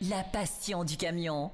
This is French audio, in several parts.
La passion du camion.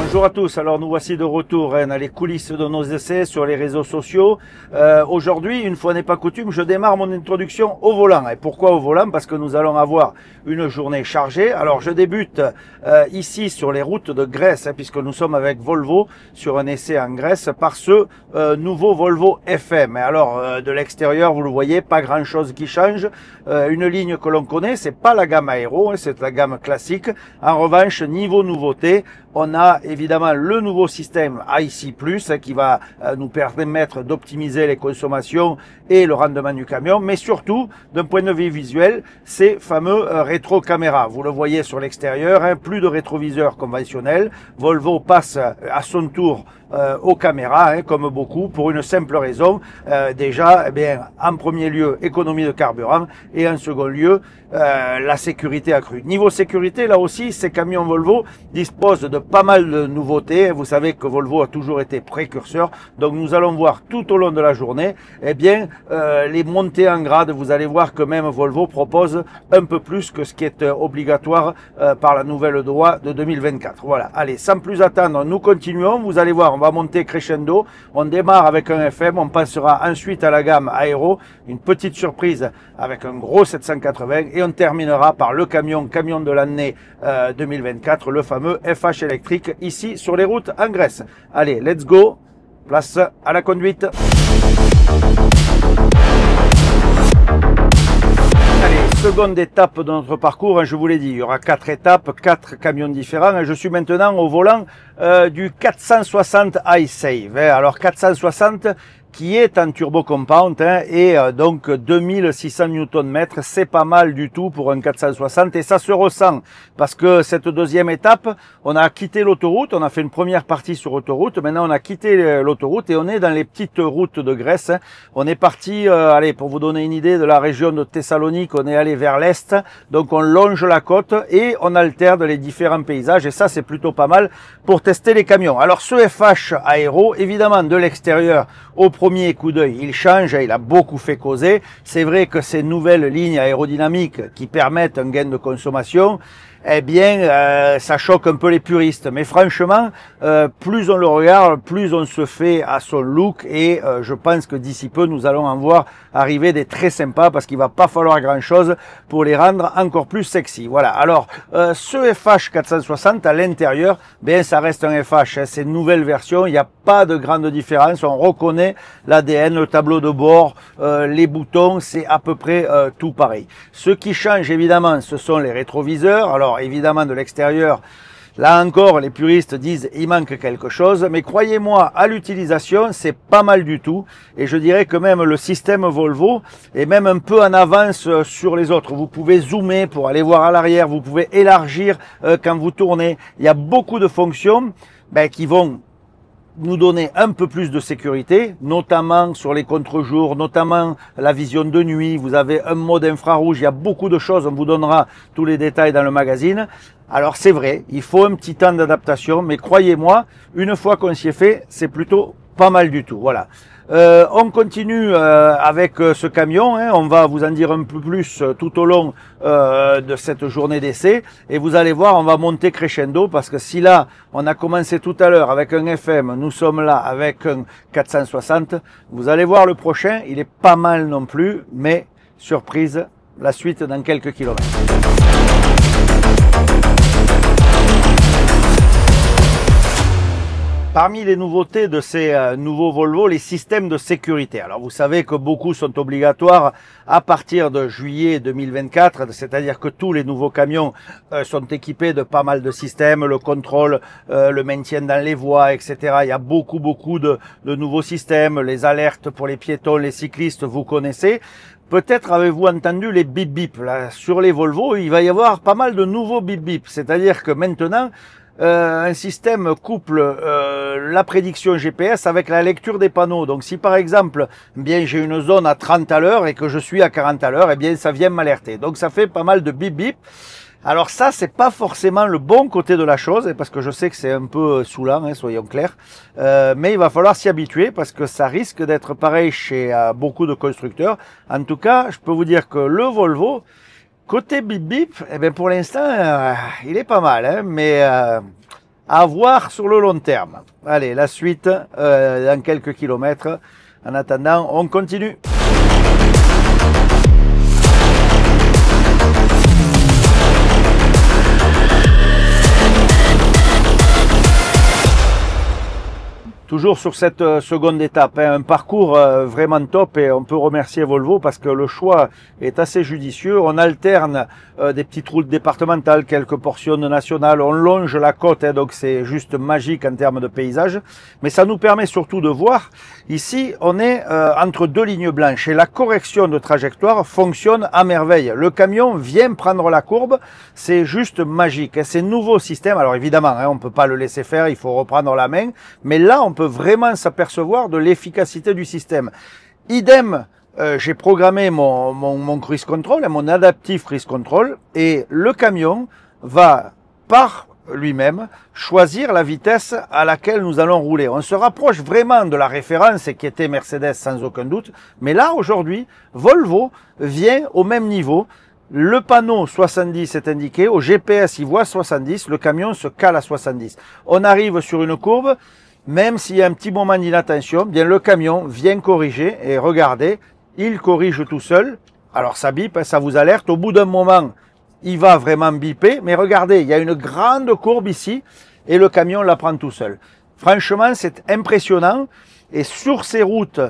Bonjour à tous, alors nous voici de retour dans les coulisses de nos essais sur les réseaux sociaux. Aujourd'hui, une fois n'est pas coutume, je démarre mon introduction au volant. Et pourquoi au volant? Parce que nous allons avoir une journée chargée. Alors je débute ici sur les routes de Grèce, puisque nous sommes avec Volvo sur un essai en Grèce par ce nouveau Volvo FM. Et alors de l'extérieur, vous le voyez, pas grand chose qui change. Une ligne que l'on connaît, c'est pas la gamme Aero, c'est la gamme classique. En revanche, niveau nouveauté, on a évidemment le nouveau système IC+, qui va nous permettre d'optimiser les consommations et le rendement du camion, mais surtout, d'un point de vue visuel, ces fameux rétro-caméras. Vous le voyez sur l'extérieur, plus de rétroviseurs conventionnels. Volvo passe à son tour aux caméras, comme beaucoup, pour une simple raison. Déjà, eh bien, en premier lieu, économie de carburant, et en second lieu, la sécurité accrue. Niveau sécurité, là aussi, ces camions Volvo disposent de pas mal de nouveautés. Vous savez que Volvo a toujours été précurseur, donc nous allons voir tout au long de la journée, eh bien, les montées en grade. Vous allez voir que même Volvo propose un peu plus que ce qui est obligatoire par la nouvelle loi de 2024. Voilà, allez, sans plus attendre, nous continuons. Vous allez voir, on va monter crescendo. On démarre avec un FM, on passera ensuite à la gamme Aero, une petite surprise avec un gros 780, et on terminera par le camion de l'année 2024, le fameux FH électrique, ici sur les routes en Grèce. Allez, let's go, place à la conduite. Allez, seconde étape de notre parcours, je vous l'ai dit, il y aura 4 étapes, 4 camions différents. Je suis maintenant au volant du 460 iSave. Alors 460 qui est en turbo compound et donc 2600 Nm, c'est pas mal du tout pour un 460, et ça se ressent parce que cette deuxième étape, on a quitté l'autoroute, on a fait une première partie sur autoroute, maintenant on a quitté l'autoroute et on est dans les petites routes de Grèce. On est parti, allez, pour vous donner une idée, de la région de Thessalonique, on est allé vers l'est, donc on longe la côte et on alterne les différents paysages, et ça c'est plutôt pas mal pour tester les camions. Alors ce FH Aero, évidemment de l'extérieur, au premier coup d'œil, il change, il a beaucoup fait causer. C'est vrai que ces nouvelles lignes aérodynamiques qui permettent un gain de consommation, eh bien, ça choque un peu les puristes. Mais franchement, plus on le regarde, plus on se fait à son look, et je pense que d'ici peu, nous allons en voir arriver des très sympas, parce qu'il va pas falloir grand-chose pour les rendre encore plus sexy. Voilà. Alors, ce FH 460 à l'intérieur, bien, ça reste un FH. C'est une nouvelle version. Il n'y a pas de grande différence. On reconnaît l'ADN, le tableau de bord, les boutons, c'est à peu près tout pareil. Ce qui change évidemment, ce sont les rétroviseurs. Alors évidemment de l'extérieur, là encore les puristes disent il manque quelque chose, mais croyez-moi, à l'utilisation c'est pas mal du tout, et je dirais que même le système Volvo est même un peu en avance sur les autres. Vous pouvez zoomer pour aller voir à l'arrière, vous pouvez élargir quand vous tournez. Il y a beaucoup de fonctions qui vont nous donner un peu plus de sécurité, notamment sur les contre-jours, notamment la vision de nuit. Vous avez un mode infrarouge, il y a beaucoup de choses, on vous donnera tous les détails dans le magazine. Alors c'est vrai, il faut un petit temps d'adaptation, mais croyez-moi, une fois qu'on s'y est fait, c'est plutôt pas mal du tout. Voilà. On continue avec ce camion, on va vous en dire un peu plus tout au long de cette journée d'essai, et vous allez voir, on va monter crescendo, parce que si là on a commencé tout à l'heure avec un FM, nous sommes là avec un 460, vous allez voir le prochain, il est pas mal non plus, mais surprise, la suite dans quelques kilomètres. Parmi les nouveautés de ces nouveaux Volvo, les systèmes de sécurité. Alors vous savez que beaucoup sont obligatoires à partir de juillet 2024, c'est-à-dire que tous les nouveaux camions sont équipés de pas mal de systèmes, le contrôle, le maintien dans les voies, etc. Il y a beaucoup de nouveaux systèmes, les alertes pour les piétons, les cyclistes, vous connaissez. Peut-être avez-vous entendu les bip bip. Là, sur les Volvo, il va y avoir pas mal de nouveaux bip bip, c'est-à-dire que maintenant, un système couple la prédiction GPS avec la lecture des panneaux. Donc si par exemple, bien j'ai une zone à 30 à l'heure et que je suis à 40 à l'heure, eh bien ça vient m'alerter. Donc ça fait pas mal de bip bip. Alors ça, c'est pas forcément le bon côté de la chose, parce que je sais que c'est un peu saoulant, hein, soyons clairs. Mais il va falloir s'y habituer parce que ça risque d'être pareil chez beaucoup de constructeurs. En tout cas, je peux vous dire que le Volvo, côté bip bip, eh bien pour l'instant, il est pas mal, hein, mais à voir sur le long terme. Allez, la suite dans quelques kilomètres. En attendant, on continue. Toujours sur cette seconde étape, hein, un parcours vraiment top et on peut remercier Volvo parce que le choix est assez judicieux. On alterne des petites routes départementales, quelques portions nationales, on longe la côte, hein, donc c'est juste magique en termes de paysage. Mais ça nous permet surtout de voir, ici on est entre deux lignes blanches et la correction de trajectoire fonctionne à merveille. Le camion vient prendre la courbe, c'est juste magique. Et ces nouveaux systèmes, alors évidemment, hein, on ne peut pas le laisser faire, il faut reprendre la main, mais là on peut vraiment s'apercevoir de l'efficacité du système. Idem, j'ai programmé mon cruise control, mon adaptive cruise control, et le camion va par lui-même choisir la vitesse à laquelle nous allons rouler. On se rapproche vraiment de la référence qui était Mercedes sans aucun doute, mais là aujourd'hui, Volvo vient au même niveau. Le panneau 70 est indiqué, au GPS il voit 70, le camion se cale à 70. On arrive sur une courbe, même s'il y a un petit moment d'inattention, bien le camion vient corriger et regardez, il corrige tout seul. Alors ça bip, ça vous alerte. Au bout d'un moment, il va vraiment biper. Mais regardez, il y a une grande courbe ici et le camion la prend tout seul. Franchement, c'est impressionnant. Et sur ces routes,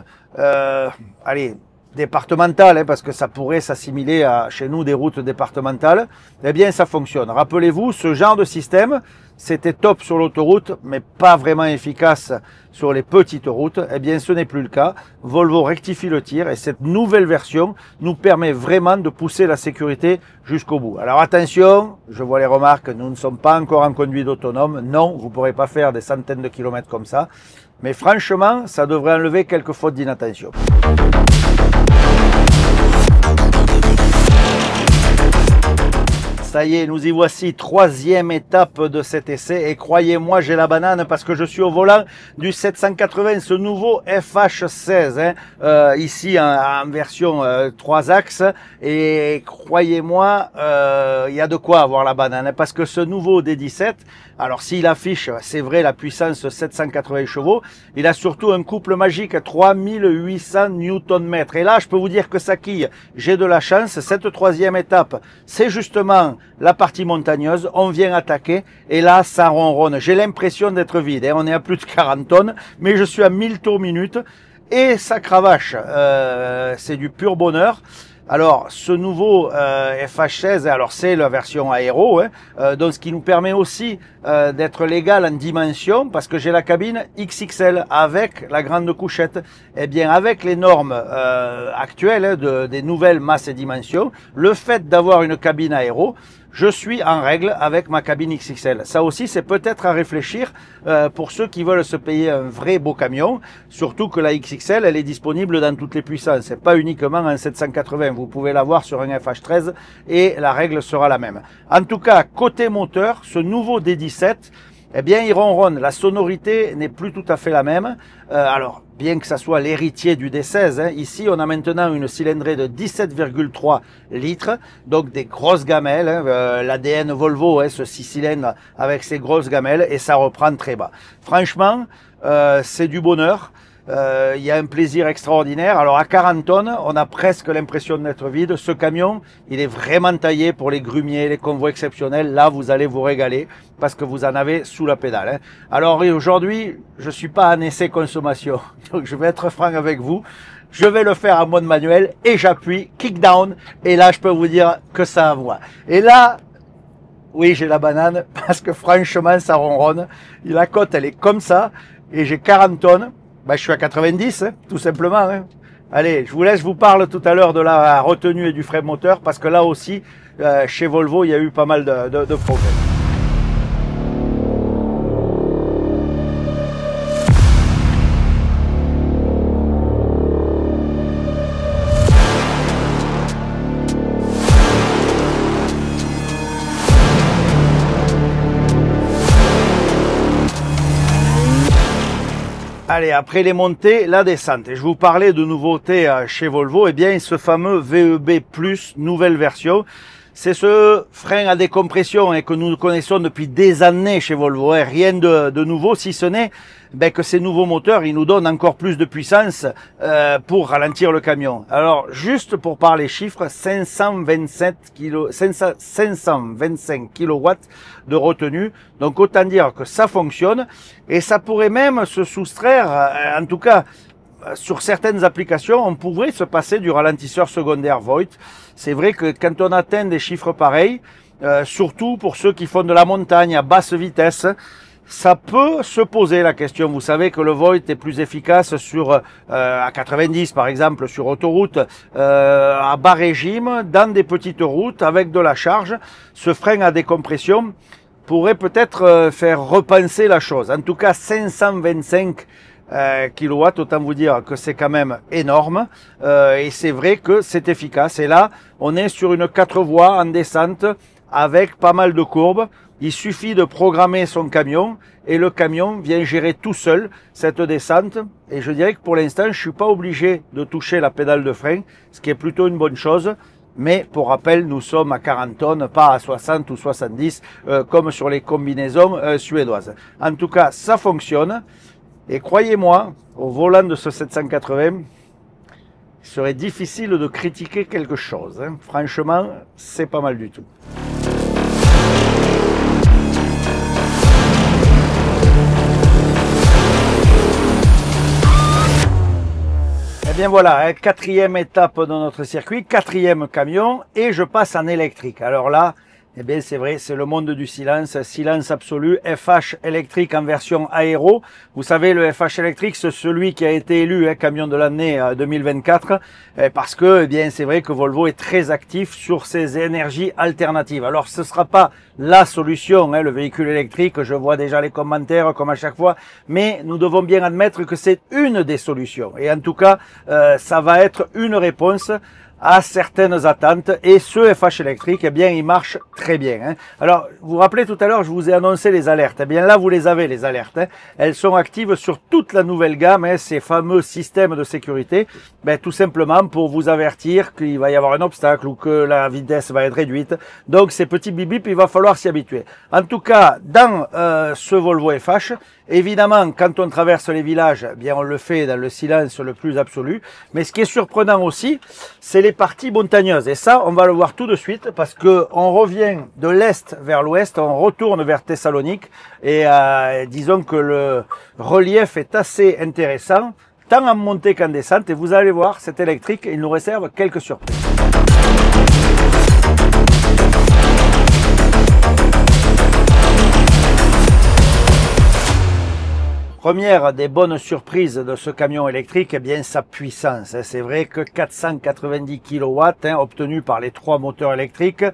départementales, hein, parce que ça pourrait s'assimiler à chez nous des routes départementales, eh bien ça fonctionne. Rappelez-vous, ce genre de système, c'était top sur l'autoroute, mais pas vraiment efficace sur les petites routes. Eh bien ce n'est plus le cas. Volvo rectifie le tir et cette nouvelle version nous permet vraiment de pousser la sécurité jusqu'au bout. Alors attention, je vois les remarques, nous ne sommes pas encore en conduite autonome. Non, vous ne pourrez pas faire des centaines de kilomètres comme ça. Mais franchement, ça devrait enlever quelques fautes d'inattention. Ça y est, nous y voici, troisième étape de cet essai et croyez-moi, j'ai la banane parce que je suis au volant du 780, ce nouveau FH16, hein, ici en version 3 axes et croyez-moi, il y a de quoi avoir la banane parce que ce nouveau D17, alors s'il affiche, c'est vrai, la puissance 780 chevaux, il a surtout un couple magique à 3800 Nm et là, je peux vous dire que ça quille, j'ai de la chance, cette troisième étape, c'est justement la partie montagneuse, on vient attaquer et là ça ronronne, j'ai l'impression d'être vide, hein. On est à plus de 40 tonnes mais je suis à 1000 tours minute et ça cravache, c'est du pur bonheur. Alors ce nouveau FH16, alors c'est la version aéro, hein, donc ce qui nous permet aussi d'être légal en dimension parce que j'ai la cabine XXL avec la grande couchette. Eh bien avec les normes actuelles hein, des nouvelles masses et dimensions, le fait d'avoir une cabine aéro, je suis en règle avec ma cabine XXL. Ça aussi, c'est peut-être à réfléchir pour ceux qui veulent se payer un vrai beau camion. Surtout que la XXL, elle est disponible dans toutes les puissances. C'est pas uniquement en 780. Vous pouvez l'avoir sur un FH13 et la règle sera la même. En tout cas, côté moteur, ce nouveau D17, eh bien, il ronronne. La sonorité n'est plus tout à fait la même. Alors, bien que ça soit l'héritier du D16, hein, ici, on a maintenant une cylindrée de 17,3 litres, donc des grosses gamelles, hein, l'ADN Volvo, hein, ce 6 cylindres avec ses grosses gamelles, et ça reprend très bas. Franchement, c'est du bonheur. Il y a un plaisir extraordinaire. Alors à 40 tonnes, on a presque l'impression d'être vide. Ce camion, il est vraiment taillé pour les grumiers, les convois exceptionnels. Là, vous allez vous régaler parce que vous en avez sous la pédale, hein. Alors aujourd'hui, je suis pas en essai consommation, donc je vais être franc avec vous. Je vais le faire en mode manuel et j'appuie kick down et là je peux vous dire que ça envoie. Et là, oui, j'ai la banane parce que franchement ça ronronne. La côte elle est comme ça et j'ai 40 tonnes. Ben, je suis à 90 hein, tout simplement, hein. Allez, je vous laisse, je vous parle tout à l'heure de la retenue et du frein moteur parce que là aussi chez Volvo il y a eu pas mal de progrès. Allez, après les montées, la descente. Et je vous parlais de nouveautés chez Volvo. Eh bien, ce fameux VEB+, nouvelle version. C'est ce frein à décompression que nous connaissons depuis des années chez Volvo. Rien de nouveau, si ce n'est que ces nouveaux moteurs, ils nous donnent encore plus de puissance pour ralentir le camion. Alors, juste pour parler chiffres, 525 kW de retenue. Donc, autant dire que ça fonctionne. Et ça pourrait même se soustraire, en tout cas, sur certaines applications, on pourrait se passer du ralentisseur secondaire Voith. C'est vrai que quand on atteint des chiffres pareils, surtout pour ceux qui font de la montagne à basse vitesse, ça peut se poser la question. Vous savez que le Voith est plus efficace sur à 90 par exemple sur autoroute, à bas régime, dans des petites routes avec de la charge. Ce frein à décompression pourrait peut-être faire repenser la chose. En tout cas, 525 kilowatts, autant vous dire que c'est quand même énorme et c'est vrai que c'est efficace. Et là, on est sur une 4 voies en descente avec pas mal de courbes. Il suffit de programmer son camion et le camion vient gérer tout seul cette descente. Et je dirais que pour l'instant, je suis pas obligé de toucher la pédale de frein, ce qui est plutôt une bonne chose. Mais pour rappel, nous sommes à 40 tonnes, pas à 60 ou 70 comme sur les combinaisons suédoises. En tout cas, ça fonctionne. Et croyez-moi, au volant de ce 780, il serait difficile de critiquer quelque chose, hein. Franchement, c'est pas mal du tout. Eh bien voilà, quatrième étape de notre circuit, quatrième camion, et je passe en électrique. Alors là, eh bien c'est vrai, c'est le monde du silence, silence absolu, FH électrique en version aéro. Vous savez, le FH électrique, c'est celui qui a été élu camion de l'année 2024, parce que eh bien c'est vrai que Volvo est très actif sur ces énergies alternatives. Alors ce sera pas la solution, le véhicule électrique, je vois déjà les commentaires comme à chaque fois, mais nous devons bien admettre que c'est une des solutions. Et en tout cas, ça va être une réponse à certaines attentes, et ce FH électrique, eh bien, il marche très bien, hein. Alors, vous vous rappelez tout à l'heure, je vous ai annoncé les alertes. Eh bien, là, vous les avez, les alertes, hein. Elles sont actives sur toute la nouvelle gamme, hein, ces fameux systèmes de sécurité, tout simplement pour vous avertir qu'il va y avoir un obstacle ou que la vitesse va être réduite. Donc, ces petits bip bip, il va falloir s'y habituer. En tout cas, dans ce Volvo FH, évidemment, quand on traverse les villages, eh bien, on le fait dans le silence le plus absolu. Mais ce qui est surprenant aussi, c'est les parties montagneuses. Et ça, on va le voir tout de suite parce que on revient de l'est vers l'ouest, on retourne vers Thessalonique. Et disons que le relief est assez intéressant, tant en montée qu'en descente. Et vous allez voir, cet électrique, il nous réserve quelques surprises. Première des bonnes surprises de ce camion électrique, eh bien sa puissance. C'est vrai que 490 kW obtenus par les 3 moteurs électriques,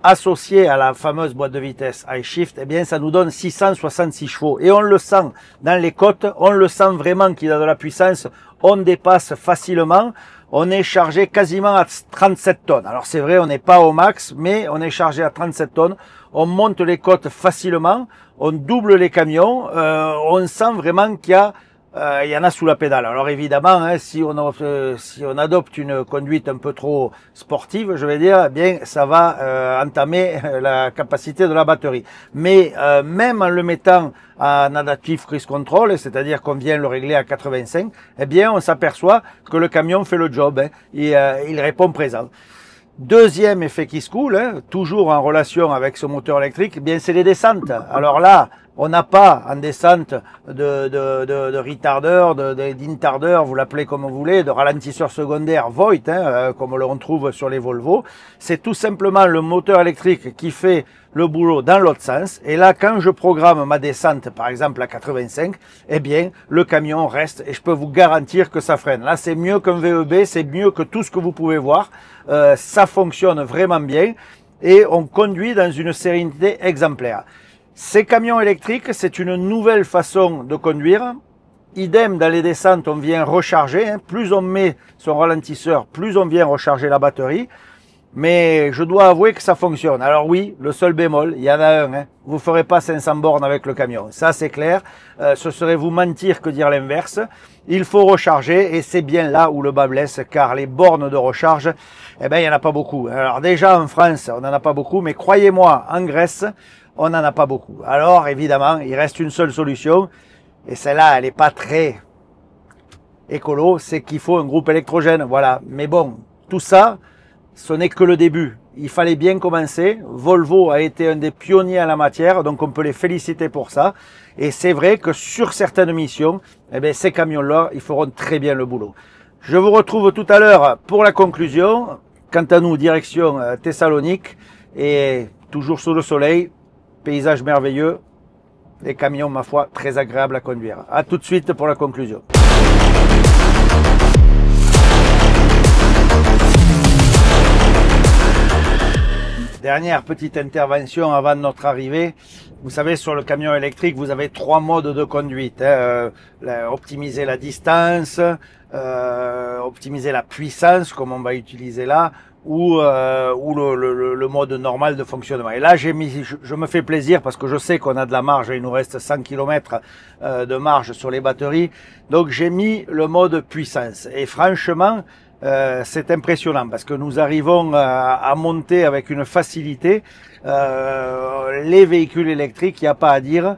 associés à la fameuse boîte de vitesse iShift, eh bien ça nous donne 666 chevaux. Et on le sent dans les côtes, on le sent vraiment qu'il a de la puissance, on dépasse facilement. On est chargé quasiment à 37 tonnes. Alors c'est vrai, on n'est pas au max, mais on est chargé à 37 tonnes. On monte les côtes facilement, on double les camions, on sent vraiment qu'il y a il y en a sous la pédale. Alors évidemment, hein, si on adopte une conduite un peu trop sportive, je vais dire, eh bien ça va entamer la capacité de la batterie. Mais même en le mettant en adaptive cruise control, c'est-à-dire qu'on vient le régler à 85, eh bien on s'aperçoit que le camion fait le job, hein, il répond présent. Deuxième effet qui se coule, hein, toujours en relation avec ce moteur électrique, eh bien c'est les descentes. Alors là, on n'a pas en descente de retardeur, d'intardeur, vous l'appelez comme vous voulez, de ralentisseur secondaire Voigt, hein, comme on trouve sur les Volvo. C'est tout simplement le moteur électrique qui fait le boulot dans l'autre sens. Et là, quand je programme ma descente, par exemple à 85, eh bien, le camion reste et je peux vous garantir que ça freine. Là, c'est mieux qu'un VEB, c'est mieux que tout ce que vous pouvez voir. Ça fonctionne vraiment bien et on conduit dans une sérénité exemplaire. Ces camions électriques, c'est une nouvelle façon de conduire. Idem, dans les descentes, on vient recharger. Hein. Plus on met son ralentisseur, plus on vient recharger la batterie. Mais je dois avouer que ça fonctionne. Alors oui, le seul bémol, il y en a un. Hein. Vous ne ferez pas 500 bornes avec le camion. Ça, c'est clair. Ce serait vous mentir que dire l'inverse. Il faut recharger et c'est bien là où le bas blesse, car les bornes de recharge, eh ben, il n'y en a pas beaucoup. Alors déjà, en France, on n'en a pas beaucoup, mais croyez-moi, en Grèce, on n'en a pas beaucoup. Alors, évidemment, il reste une seule solution, et celle-là, elle n'est pas très écolo, c'est qu'il faut un groupe électrogène, voilà. Mais bon, tout ça, ce n'est que le début. Il fallait bien commencer. Volvo a été un des pionniers en la matière, donc on peut les féliciter pour ça. Et c'est vrai que sur certaines missions, eh bien, ces camions-là, ils feront très bien le boulot. Je vous retrouve tout à l'heure pour la conclusion. Quant à nous, direction Thessalonique, et toujours sous le soleil, paysage merveilleux, des camions, ma foi, très agréables à conduire. À tout de suite pour la conclusion. Dernière petite intervention avant notre arrivée. Vous savez, sur le camion électrique, vous avez 3 modes de conduite. Hein. Optimiser la distance, optimiser la puissance, comme on va utiliser là, ou le mode normal de fonctionnement. Et là, je me fais plaisir parce que je sais qu'on a de la marge, il nous reste 100 km de marge sur les batteries. Donc j'ai mis le mode puissance. Et franchement, c'est impressionnant parce que nous arrivons à monter avec une facilité les véhicules électriques, il n'y a pas à dire.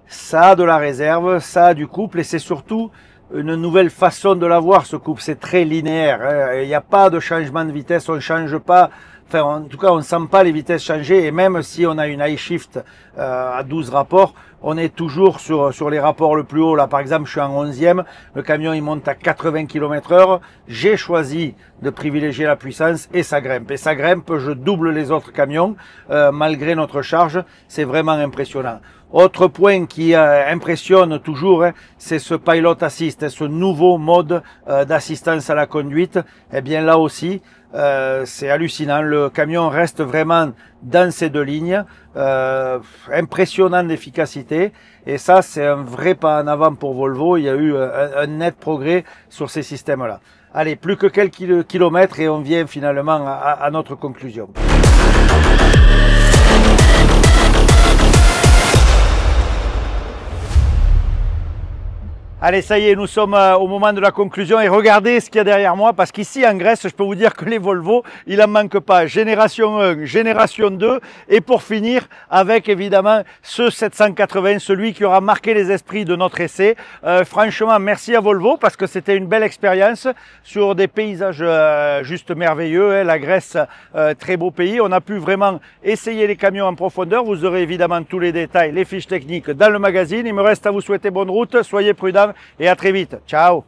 Ça a de la réserve, ça a du couple et c'est surtout une nouvelle façon de l'avoir, ce couple. C'est très linéaire, hein. Il n'y a pas de changement de vitesse, on ne change pas. Enfin, en tout cas, on ne sent pas les vitesses changer et même si on a une high shift à 12 rapports, on est toujours sur les rapports le plus haut. Là, par exemple, je suis en 11e, le camion il monte à 80 km/h. J'ai choisi de privilégier la puissance et ça grimpe. Et ça grimpe, je double les autres camions malgré notre charge. C'est vraiment impressionnant. Autre point qui impressionne toujours, hein, c'est ce Pilot Assist, hein, ce nouveau mode d'assistance à la conduite. Eh bien là aussi, c'est hallucinant. Le camion reste vraiment dans ces 2 lignes, impressionnant d'efficacité. Et ça, c'est un vrai pas en avant pour Volvo. Il y a eu un net progrès sur ces systèmes-là. Allez, plus que quelques kilomètres et on vient finalement à notre conclusion. Allez, ça y est, nous sommes au moment de la conclusion et regardez ce qu'il y a derrière moi parce qu'ici en Grèce, je peux vous dire que les Volvo, il en manque pas. Génération 1, génération 2 et pour finir avec évidemment ce 780, celui qui aura marqué les esprits de notre essai. Franchement, merci à Volvo parce que c'était une belle expérience sur des paysages juste merveilleux. Hein. La Grèce, très beau pays. On a pu vraiment essayer les camions en profondeur. Vous aurez évidemment tous les détails, les fiches techniques dans le magazine. Il me reste à vous souhaiter bonne route. Soyez prudents. Et à très vite. Ciao.